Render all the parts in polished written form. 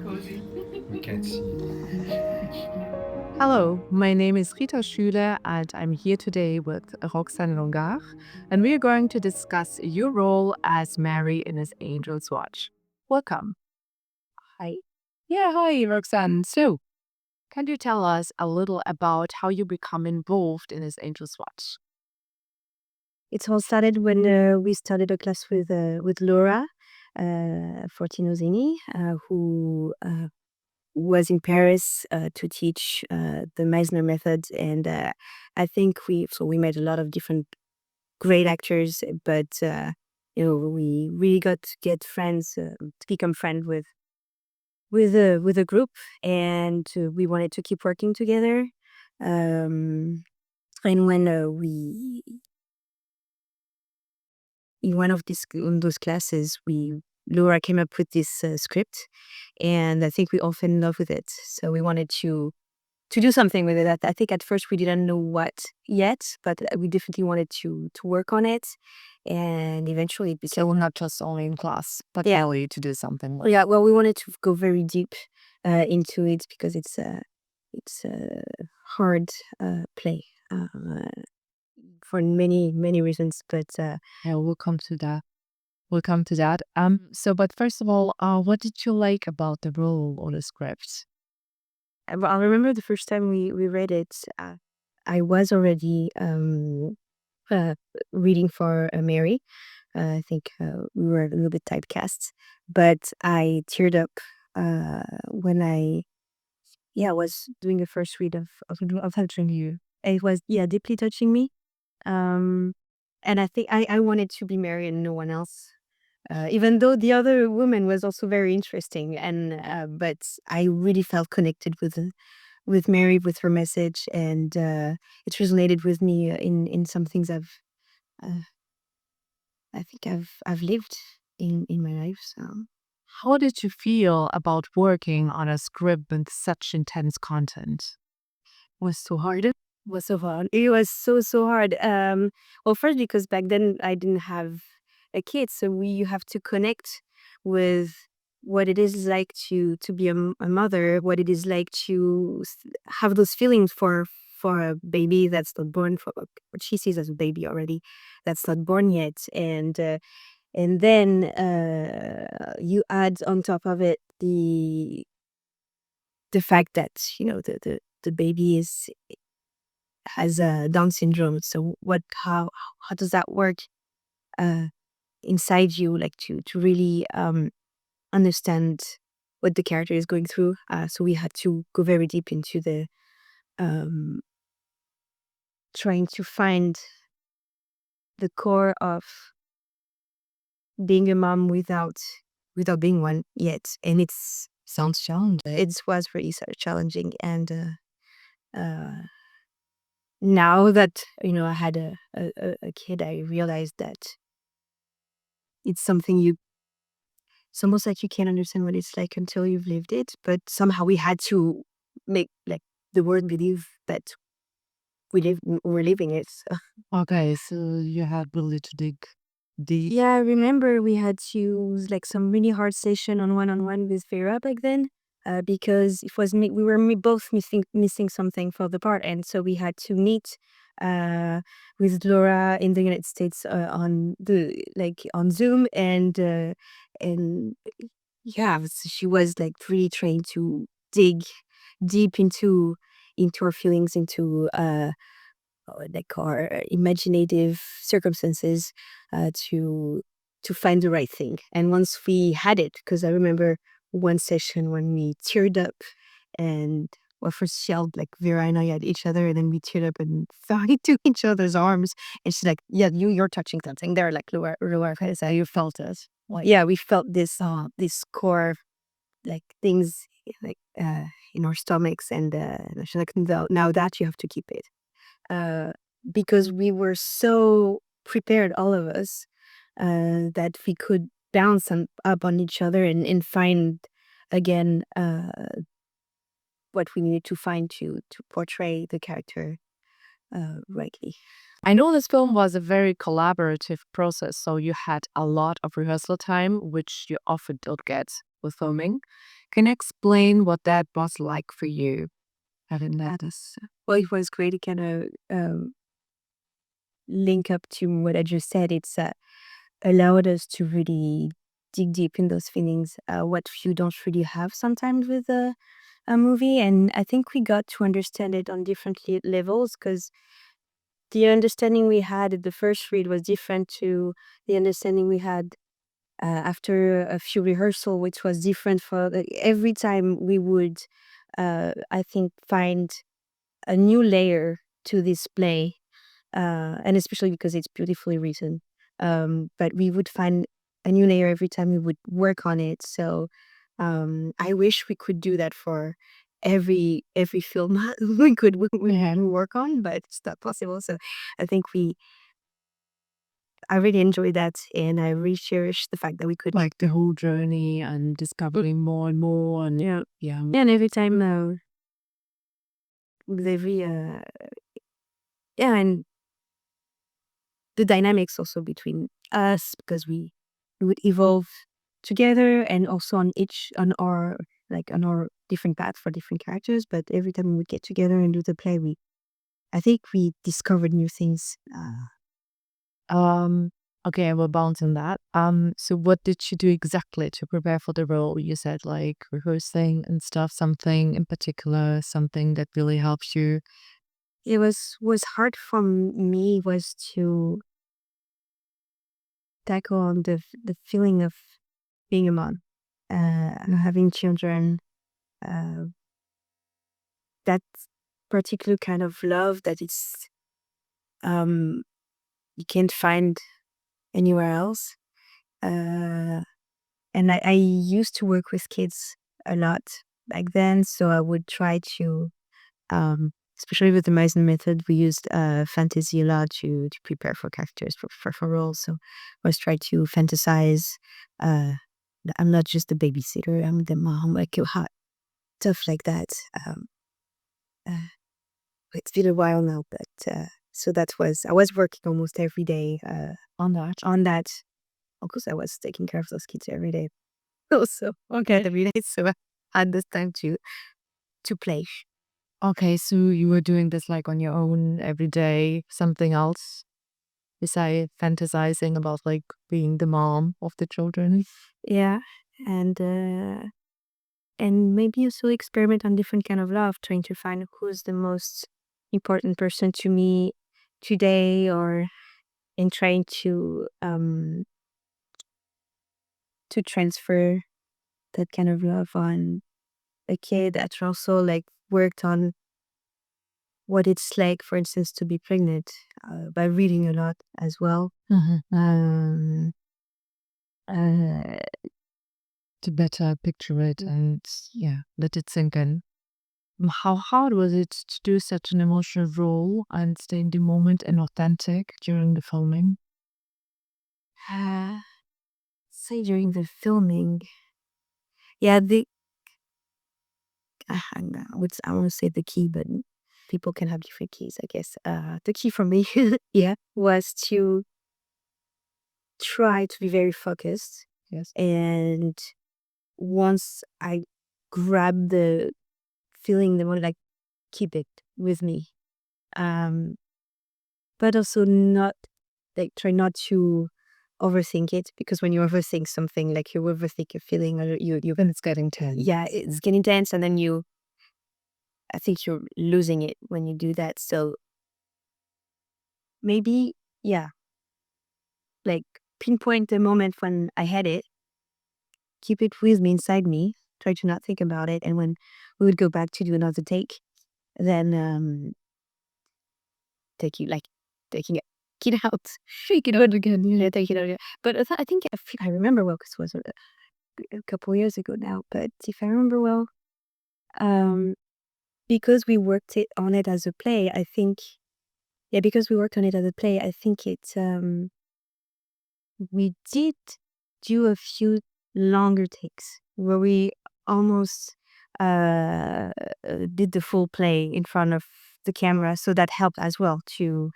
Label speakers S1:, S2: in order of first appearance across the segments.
S1: Cozy.
S2: We can't see.
S3: Hello, my name is Rita Schüle, and I'm here today with Roxane Langard, and we are going to discuss your role as Mary in His Angel's Watch. Welcome.
S1: Hi.
S3: Yeah, hi, Roxanne. So, can you tell us a little about how you become involved in His Angel's Watch?
S1: It all started when we started a class with Laura Fortinozini, who was in Paris to teach the Meisner method, and I think we met a lot of different great actors, but we really got to get friends, to become friends with a group, and we wanted to keep working together. Um, and when we in one of those classes, we Laura came up with this script, and I think we all fell in love with it. So we wanted to do something with it. I think at first we didn't know what yet, but we definitely wanted to work on it, and eventually it became.
S3: So, not just only in class, but
S1: Yeah.
S3: really to do something.
S1: Yeah, well, we wanted to go very deep into it because it's a hard play for many reasons, but.
S3: Yeah, we'll come to that. We'll come to that. But first of all, what did you like about the role or the script?
S1: I remember the first time we read it, I was already uh, reading for Mary. I think we were a little bit typecast, but I teared up when I was doing the first read of Touching You. It was, deeply touching me. Um, and I think I wanted to be Mary and no one else. Even though the other woman was also very interesting, and but I really felt connected with Mary, with her message, and it resonated with me in some things uh, I think I've lived in my life. So
S3: How did you feel about working on a script with such intense content? Was so hard?
S1: it was so hard. It was so hard. Well, first because back then I didn't have a kid, so you have to connect with what it is like to be a mother, what it is like to have those feelings for a baby that's not born, for what she sees as a baby already that's not born yet, and then you add on top of it the fact that the baby has Down syndrome. So how does that work uh, inside you, like to really understand what the character is going through? So we had to go very deep into the um, trying to find the core of being a mom without being one yet, and it's
S3: Sounds challenging.
S1: it was very challenging. And now that I had a kid, I realized that it's something it's almost like you can't understand what it's like until you've lived it, but somehow we had to make like the world believe that we're living it. So.
S3: Okay, so you had really to dig deep.
S1: Yeah, I remember we had to use like some really hard session on one-on-one with Vera back then, because it was we were both missing something for the part, and so we had to meet uh, with Laura in the United States on the on Zoom, and yeah, she was like really trained to dig deep into our feelings, into like our imaginative circumstances, to find the right thing. And once we had it, because I remember one session when we teared up, and well, first she yelled like Vera and I at each other, and then we teared up and fell into each other's arms. And she's like, "Yeah, you're touching something there, like Laura, you felt it." Well, yeah, we felt this core like things like in our stomachs, and she's like, "No, now that you have to keep it." uh, because we were so prepared, all of us, that we could bounce up on each other, and find again what we needed to find to portray the character rightly.
S3: I know this film was a very collaborative process, so you had a lot of rehearsal time, which you often don't get with filming. Can you explain what that was like for you? Having that as
S1: Well, it was great to kind of link up to what I just said. It's allowed us to really dig deep in those feelings, what you don't really have sometimes with a movie. And I think we got to understand it on different levels, because the understanding we had at the first read was different to the understanding we had after a few rehearsal, which was different for every time we would, I think, find a new layer to this play, and especially because it's beautifully written. But we would find a new layer every time we would work on it. So I wish we could do that for every film we had to work on, but it's not possible. So I think I really enjoyed that, and I really cherish the fact that we could.
S3: like the whole journey and discovering more and more and
S1: Yeah,
S3: yeah.
S1: yeah, and every time with every yeah, and the dynamics also between us, because we would evolve together, and also on our on our different paths for different characters. But every time we would get together and do the play, we I think we discovered new things.
S3: Um, okay, I will bounce on that. So what did you do exactly to prepare for the role? You said like rehearsing and stuff, something in particular, something that really helps you.
S1: It was hard for me was to tackle on the feeling of being a mom, having children, uh, that particular kind of love that it's um you can't find anywhere else. Uh, and I used to work with kids a lot back then, so I would try to, especially with the Meisen method, we used fantasy a lot to prepare for characters for roles. So I always try to fantasize. Uh, that I'm not just the babysitter; I'm the mom, like hot stuff like that. Um, uh, it's been a while now, but so that was I was working almost every day
S3: On that.
S1: on that. Of course, I was taking care of those kids every day. Also, okay, every day. So I had this time to play.
S3: Okay, so you were doing this like on your own every day, something else besides fantasizing about like being the mom of the children?
S1: Yeah, and maybe also experiment on different kind of love, trying to find who's the most important person to me today, or in trying to transfer that kind of love on a kid that also like worked on what it's like, for instance, to be pregnant, by reading a lot as well.
S3: Mhm.
S1: Um, uh,
S3: To better picture it and yeah, let it sink in. How hard was it to do such an emotional role and stay in the moment and authentic during the filming?
S1: uh, say during the filming, yeah, I want to say the key, but people can have different keys, I guess. The key for me, yeah, was to try to be very focused.
S3: Yes.
S1: And once I grab the feeling, the moment, like, keep it with me. Um, but also not like try not to overthink it, because when you overthink something, like you overthink a feeling, or you
S3: Then it's getting tense.
S1: yeah, it's getting tense, and then I think you're losing it when you do that. So maybe, yeah, like pinpoint the moment when I had it, keep it with me, inside me, try to not think about it. And when we would go back to do another take, then take you like taking it, get out, shake it out again, yeah, take it out again. But I think if I remember well, because it was a couple years ago now. But if I remember well, um, because we worked it on it as a play, I think, yeah, because we worked on it as a play, I think we did do a few longer takes where we almost did the full play in front of the camera, so that helped as well to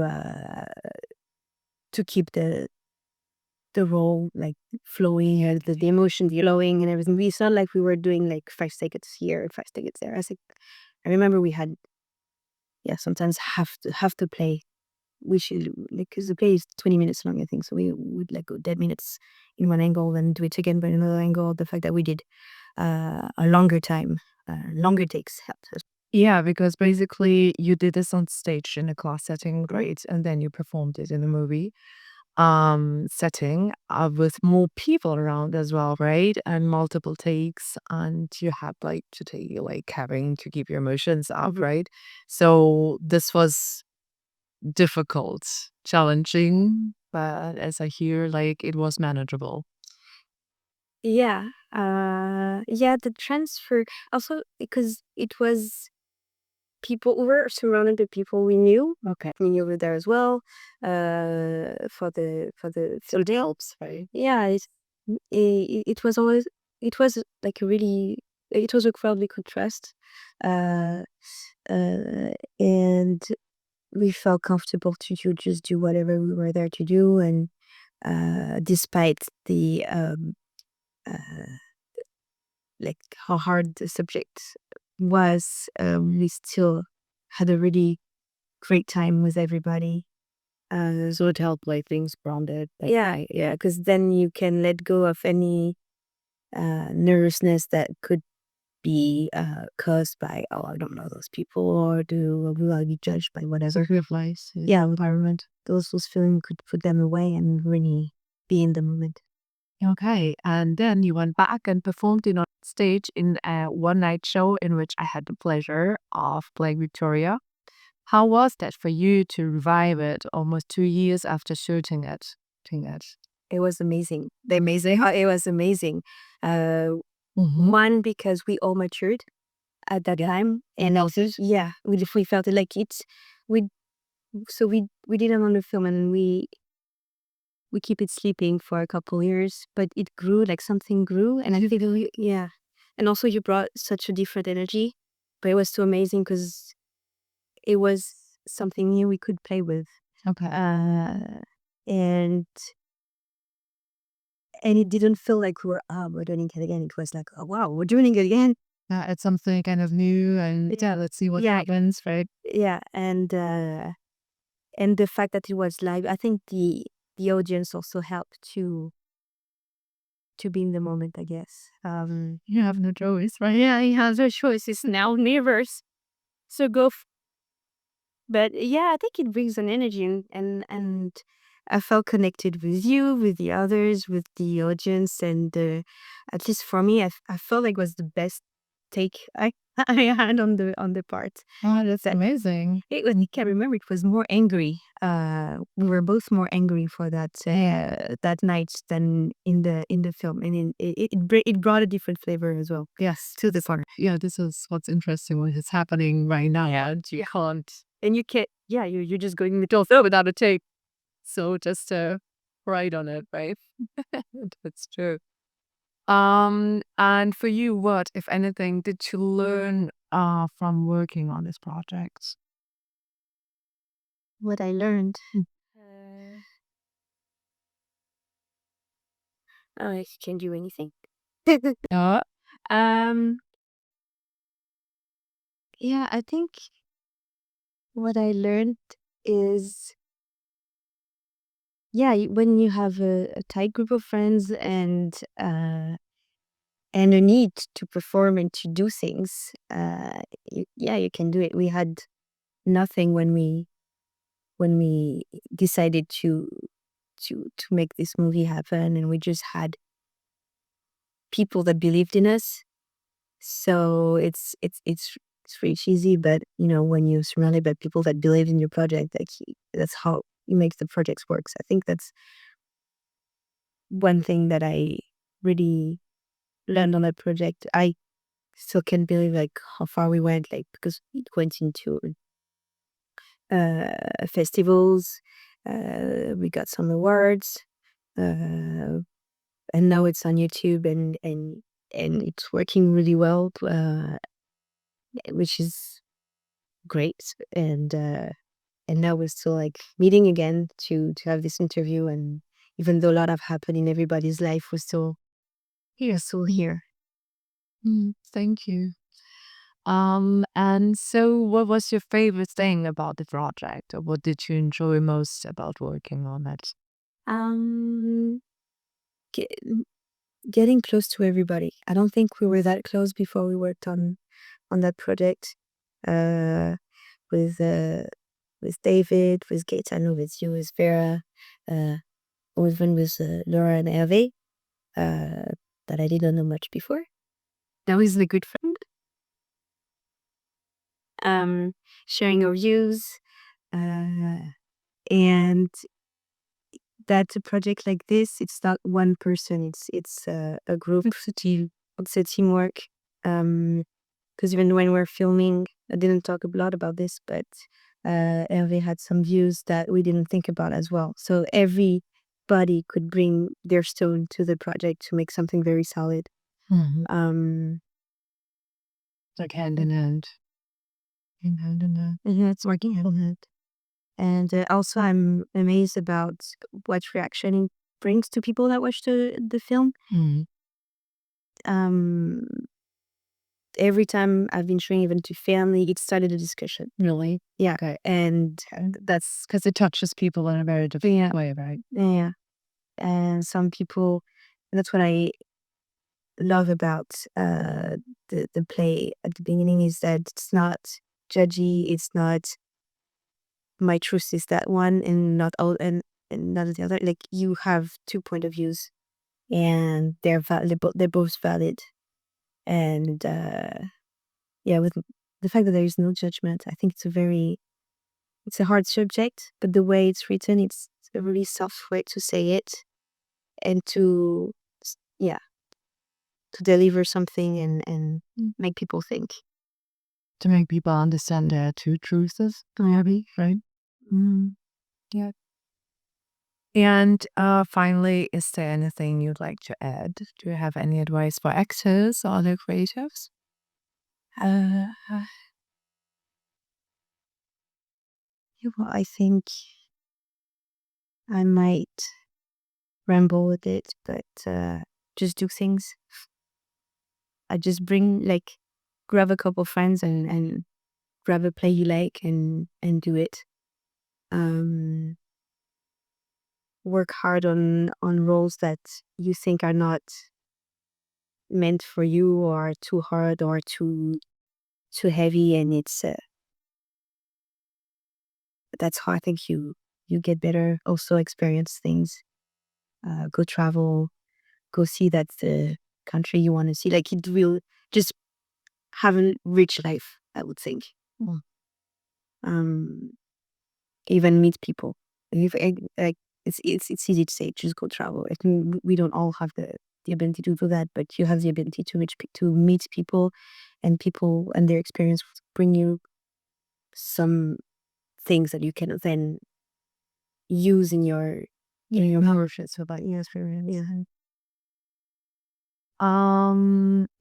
S1: uh to keep the role like flowing, the emotion flowing and everything. We felt like we were doing like 5 seconds here, 5 seconds there. I remember we had, yeah, sometimes have to play. We should, like, because the play is 20 minutes long, I think. So we would like go dead minutes in one angle, then do it again by another angle. The fact that we did a longer time, longer takes helped us.
S3: Yeah, because basically you did this on stage in a class setting, right? And then you performed it in a movie setting with more people around as well, right? And multiple takes, and you had like to take like having to keep your emotions up, right? So this was difficult, challenging, but as I hear, like it was manageable.
S1: Yeah. Yeah, the transfer also because it was people, we were surrounded by people we knew.
S3: Okay.
S1: We knew were there as well. For the
S3: So it helps, right?
S1: yeah, it was always, it was like a really, it was a lovely contrast. Uh, and we felt comfortable to just do whatever we were there to do, and despite the like how hard the subject was, we still had a really great time with everybody.
S3: So it helped like things grounded. Like,
S1: Yeah, because then you can let go of any nervousness that could be caused by, oh, I don't know those people, or do will I be judged by whatever.
S3: sacrifice.
S1: Yeah, environment. Those feelings could put them away and really be in the moment.
S3: Okay, and then you went back and performed it on stage in a one night show in which I had the pleasure of playing Victoria. How was that for you to revive it almost 2 years after shooting it? Shooting it?
S1: It was amazing.
S3: Amazing.
S1: It was amazing. Uh,
S3: Mm-hmm.
S1: One, because we all matured at that time, and also, yeah, we felt it like it's we. So we did it on the film, and we keep it sleeping for a couple years, but it grew, like something grew, and I think yeah, and also you brought such a different energy, but it was so amazing because it was something new we could play with,
S3: Okay.
S1: and it didn't feel like we were, we're doing it again. It was like, oh wow, we're doing it again.
S3: Yeah, it's something kind of new, and yeah, let's see what
S1: Yeah,
S3: happens, right?
S1: yeah, and the fact that it was live, I think the audience also helped to be in the moment, I guess.
S3: You have no choice, right?
S1: Yeah, he has a choice. It's now neighbors. So but yeah, I think it brings an energy, and I felt connected with you, with the others, with the audience, and at least for me, I felt like it was the best take I I had on the part.
S3: Oh, that's amazing.
S1: I can remember it was more angry. We were both more angry for that night than in the film, and it brought a different flavor as well.
S3: Yes, to the fun. Yeah, this is what's interesting when it's happening right now.
S1: Yeah,
S3: And you can't
S1: and you can't. Yeah, you're just going with throw
S3: without a take. So just write on it, right? That's true. And for you, what, if anything, did you learn from working on this project?
S1: what I learned.
S3: Mm.
S1: I can do anything.
S3: Yeah.
S1: um, yeah, I think what I learned is, yeah, when you have a tight group of friends and a need to perform and to do things, yeah, you can do it. We had nothing when we decided to make this movie happen, and we just had people that believed in us. So it's really cheesy, but you know, when you're surrounded by people that believe in your project, like that's how you make the projects work. So I think that's one thing that I really learned on that project. I still can't believe like how far we went, like because it went into festivals. We got some awards, uh, and now it's on YouTube, and it's working really well. Which is great. And now we're still like meeting again to have this interview. And even though a lot have happened in everybody's life, still here.
S3: Thank you. And so what was your favorite thing about the project, or what did you enjoy most about working on it?
S1: Um, ge- Getting close to everybody. I don't think we were that close before we worked on that project. Uh, with uh, with David, with Gaetano, with you, with Vera, uh, even with Laura and Hervé, uh, that I didn't know much before. Now he's a good friend. Um, Sharing our views, and that a project like this, it's not one person. It's a group. It's a teamwork. Because even when we're filming, I didn't talk a lot about this, but Hervé had some views that we didn't think about as well. So everybody could bring their stone to the project to make something very solid. Um,
S3: Like hand in hand. Hand in hand.
S1: yeah, it's working hand in hand. And also, I'm amazed about what reaction it brings to people that watch the film. Um, every time I've been showing even to family, it started a discussion.
S3: Really?
S1: Yeah,
S3: Okay.
S1: and
S3: That's because it touches people in a very different way, right?
S1: yeah, and some people. That's what I love about the play at the beginning is that it's not judgy. It's not my truth is that one and not all and not the other. Like you have two point of views, and they're both valid. And yeah, with the fact that there is no judgment, I think it's a hard subject, but the way it's written, it's a really soft way to say it and yeah, to deliver something and make people think.
S3: To make people understand there are two truths, maybe, right? Yeah. And finally, is there anything you'd like to add? Do you have any advice for actors or other creatives?
S1: Uh, well, I think I might ramble with it, but just do things. I just grab a couple friends and grab a play you like and do it. Um, Work hard on roles that you think are not meant for you or too hard or too heavy, and it's that's how I think you get better. Also experience things. Go travel. Go see that the country you want to see. Like it will just have a rich life. I would think. Um, Even meet people. If like it's easy to say just go travel. I think we don't all have the ability to do that, but you have the ability to meet people, and people and their experience bring you some things that you can then use in your memberships about your experience.
S3: Yeah.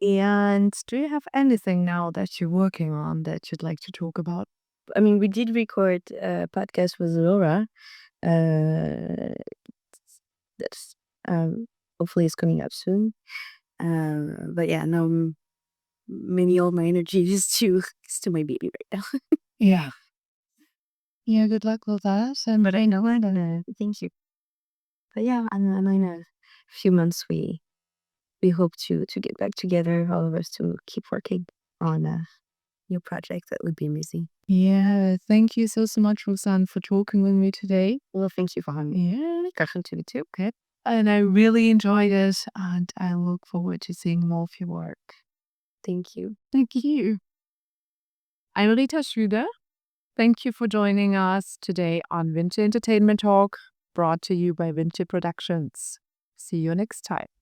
S3: And do you have anything now that you're working on that you'd like to talk about?
S1: I mean, we did record a podcast with Laura. Uh, that's hopefully it's coming up soon. But yeah, no, maybe all my energy is to my baby right now.
S3: Yeah. Yeah, good luck with that. And
S1: But I know I'm gonna thank you. But yeah, and in a few months we hope to get back together, all of us to keep working on a new project. That would be amazing.
S3: yeah, thank you so much, Roxane, for talking with me today.
S1: Well, thank you for having me.
S3: Yeah.
S1: Catherine to you too.
S3: Okay. And I really enjoyed it, and I look forward to seeing more of your work.
S1: Thank you.
S3: Thank you. I'm Rita Schüle. Thank you for joining us today on Winter Entertainment Talk, brought to you by Winter Productions. See you next time.